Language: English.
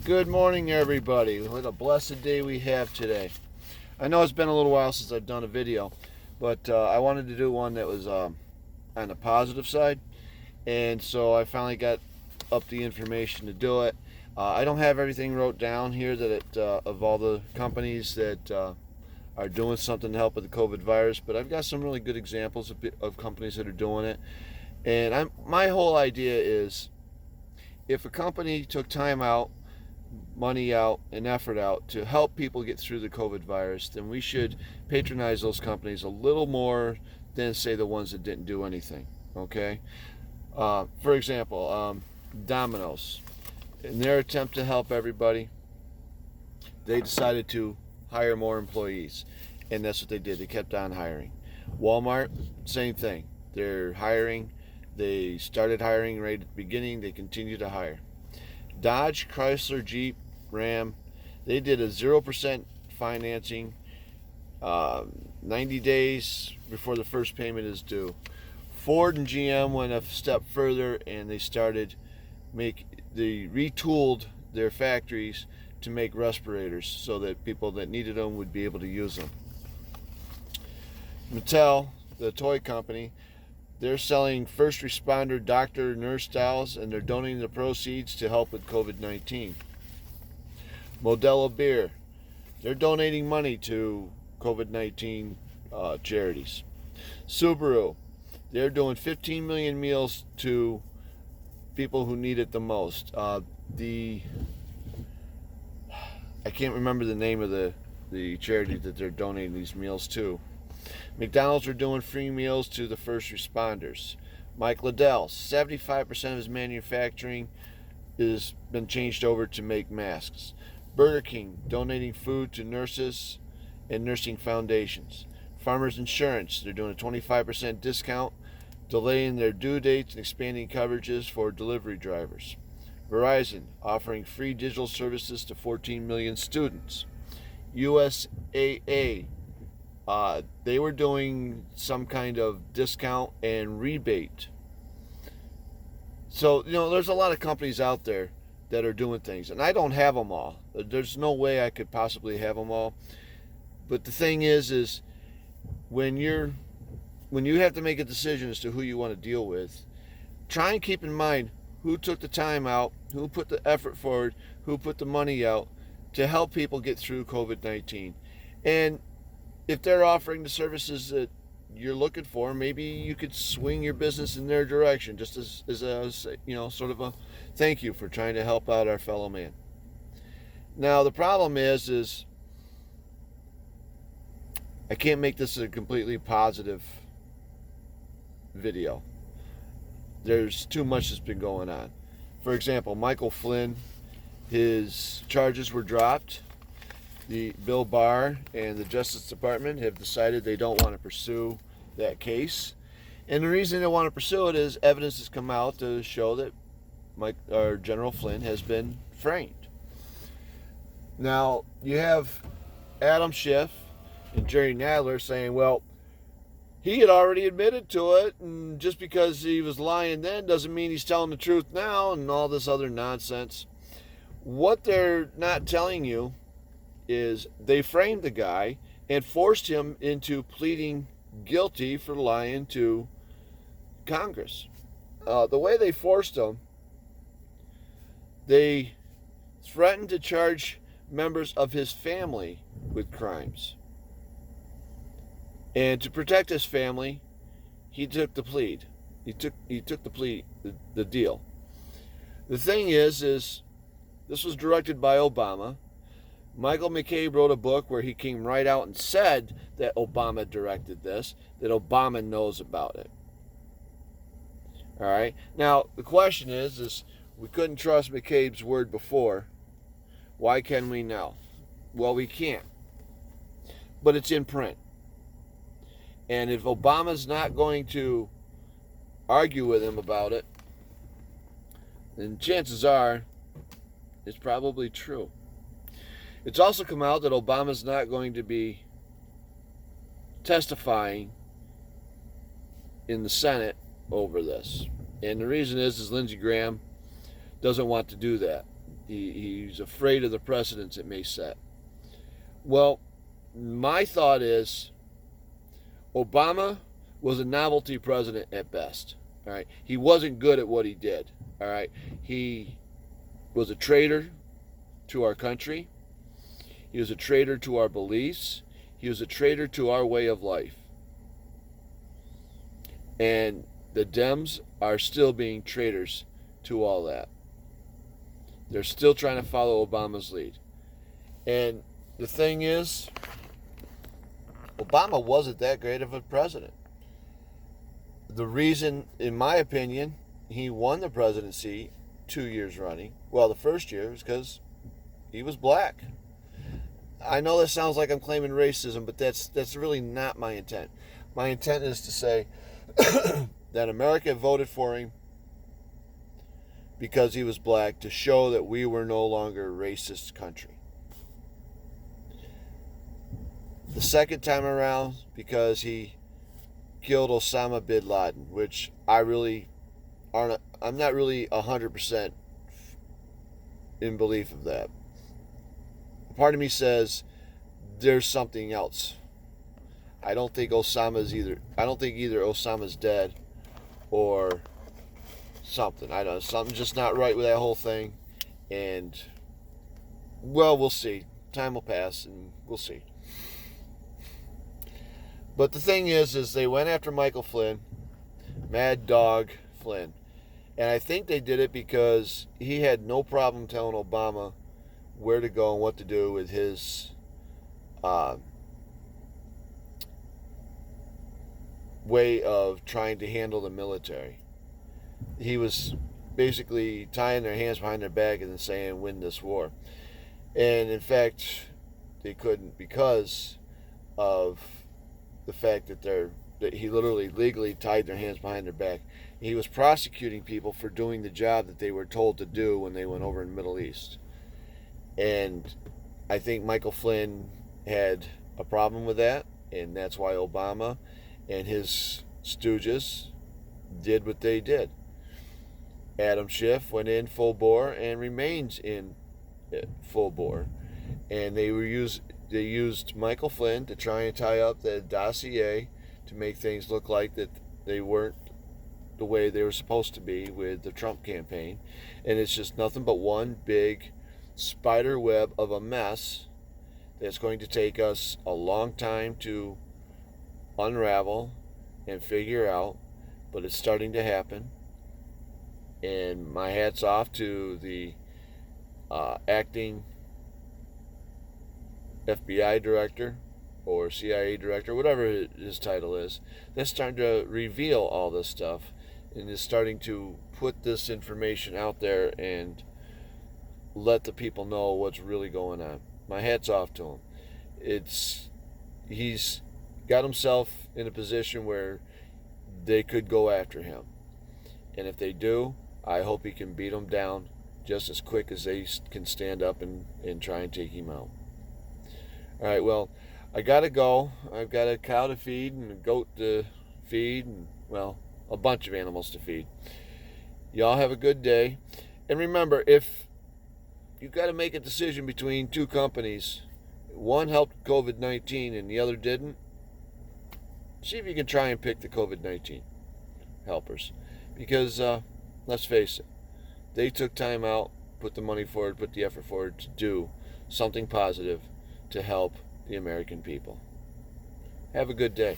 Good morning, everybody. What a blessed day we have today. I know it's been a little while since I've done a video, but I wanted to do one that was on the positive side, and so I finally got up the information to do it. I don't have everything wrote down here of all the companies that are doing something to help with the COVID virus, but I've got some really good examples of companies that are doing it. And my whole idea is, if a company took time out, money out, and effort out to help people get through the COVID virus, then we should patronize those companies a little more than, say, the ones that didn't do anything. Okay? For example, Domino's. In their attempt to help everybody, they decided to hire more employees, and that's what they did. They kept on hiring. Walmart, same thing. They're hiring. They started hiring right at the beginning. They continue to hire. Dodge, Chrysler, Jeep, Ram, they did a 0% financing 90 days before the first payment is due. Ford and GM went a step further, and they retooled their factories to make respirators so that people that needed them would be able to use them. Mattel, the toy company, they're selling first responder doctor nurse towels, and they're donating the proceeds to help with COVID-19. Modelo Beer, they're donating money to COVID-19 charities. Subaru, they're doing 15 million meals to people who need it the most. I can't remember the name of the charity that they're donating these meals to. McDonald's are doing free meals to the first responders. Mike Liddell, 75% of his manufacturing has been changed over to make masks. Burger King, donating food to nurses and nursing foundations. Farmers Insurance, they're doing a 25% discount, delaying their due dates and expanding coverages for delivery drivers. Verizon, offering free digital services to 14 million students. USAA, they were doing some kind of discount and rebate. So, there's a lot of companies out there that are doing things, and I don't have them all. There's no way I could possibly have them all. But the thing is when you have to make a decision as to who you want to deal with, try and keep in mind who took the time out, who put the effort forward, who put the money out to help people get through COVID-19. And if they're offering the services that you're looking for, maybe you could swing your business in their direction, just as a sort of a thank you for trying to help out our fellow man. Now the problem is I can't make this a completely positive video. There's too much that's been going on. For example, Michael Flynn, his charges were dropped. The Bill Barr and the Justice Department have decided they don't want to pursue that case. And the reason they want to pursue it is evidence has come out to show that General Flynn has been framed. Now, you have Adam Schiff and Jerry Nadler saying, well, he had already admitted to it, and just because he was lying then doesn't mean he's telling the truth now, and all this other nonsense. What they're not telling you is they framed the guy and forced him into pleading guilty for lying to Congress. The way they forced him, they threatened to charge members of his family with crimes. And to protect his family, he took the plea. He took the plea, the deal. The thing is this was directed by Obama. Michael McCabe wrote a book where he came right out and said that Obama directed this, that Obama knows about it. All right. Now, the question is we couldn't trust McCabe's word before. Why can we now? Well, we can't. But it's in print. And if Obama's not going to argue with him about it, then chances are it's probably true. It's also come out that Obama's not going to be testifying in the Senate over this. And the reason is Lindsey Graham doesn't want to do that. He's afraid of the precedents it may set. Well, my thought is Obama was a novelty president at best. All right, he wasn't good at what he did. All right, he was a traitor to our country. He was a traitor to our beliefs. He was a traitor to our way of life. And the Dems are still being traitors to all that. They're still trying to follow Obama's lead. And the thing is, Obama wasn't that great of a president. The reason, in my opinion, he won the presidency 2 years running, well, the first year, was because he was black. I know that sounds like I'm claiming racism, but that's really not my intent. My intent is to say that America voted for him because he was black, to show that we were no longer a racist country. The second time around, because he killed Osama bin Laden, which I'm not really 100% in belief of that. Part of me says there's something else. I don't think either Osama's dead or something. I don't know. Something's just not right with that whole thing. And, well, we'll see. Time will pass and we'll see. But the thing is they went after Michael Flynn, Mad Dog Flynn. And I think they did it because he had no problem telling Obama where to go and what to do with his way of trying to handle the military. He was basically tying their hands behind their back and then saying, win this war. And in fact, they couldn't, because of the fact that he literally legally tied their hands behind their back. He was prosecuting people for doing the job that they were told to do when they went over in the Middle East. And I think Michael Flynn had a problem with that, and that's why Obama and his stooges did what they did. Adam Schiff went in full bore and remains in full bore. And they used Michael Flynn to try and tie up the dossier to make things look like that they weren't the way they were supposed to be with the Trump campaign. And it's just nothing but one big spider web of a mess that's going to take us a long time to unravel and figure out, but it's starting to happen. And my hat's off to the acting FBI director or CIA director, whatever his title is, that's starting to reveal all this stuff and is starting to put this information out there and let the people know what's really going on. My hat's off to him. He's got himself in a position where they could go after him. And if they do, I hope he can beat them down just as quick as they can stand up and try and take him out. All right, well, I got to go. I've got a cow to feed and a goat to feed and, well, a bunch of animals to feed. Y'all have a good day. And remember, if you've got to make a decision between two companies, one helped COVID-19 and the other didn't, see if you can try and pick the COVID-19 helpers. Because, let's face it, they took time out, put the money forward, put the effort forward to do something positive to help the American people. Have a good day.